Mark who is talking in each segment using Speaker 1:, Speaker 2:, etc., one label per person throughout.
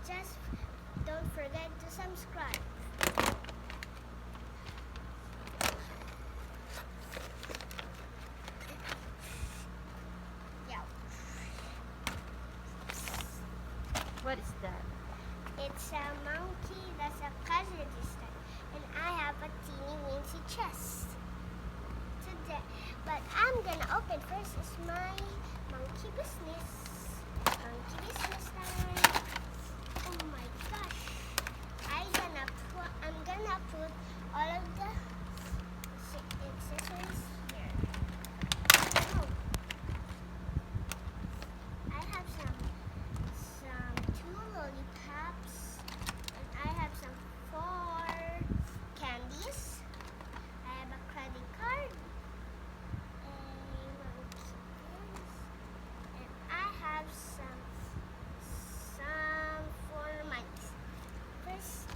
Speaker 1: Just don't forget to subscribe. Yeah.
Speaker 2: What is that?
Speaker 1: It's a monkey that's a Kazakhstan, and I have a teeny weensy chest today. But I'm gonna open first is my monkey business. Monkey business time. Oh my gosh! I'm gonna put all of the accessories here. Oh, I have some two lollipops, and I have some four candies. I have a credit card, a monkey purse, and I have some four mics. First,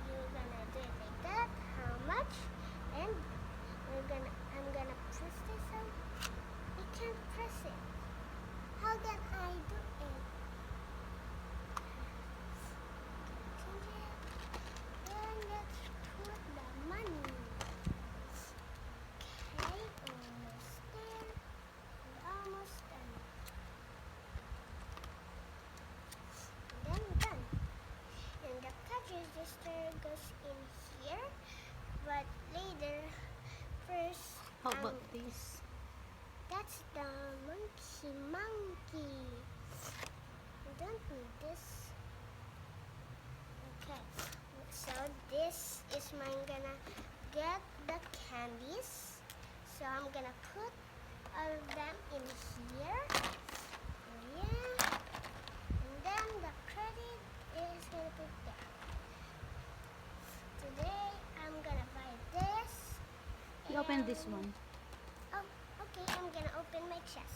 Speaker 1: you're gonna do it like that. How much? And I'm gonna press this out. You can't press it. How can I do it? Change it. And let's put the money. Okay, almost there. And almost done. And then done. And the cash register goes in here. But later, first,
Speaker 2: How about this?
Speaker 1: that's the monkey. We don't need this. Okay, so this is mine. Gonna get the candies. So I'm gonna put all of them in here. Yeah. And then the credit is gonna put there. Today I'm gonna buy this.
Speaker 2: You open
Speaker 1: and-
Speaker 2: this one.
Speaker 1: Oh, okay. I'm gonna open my chest.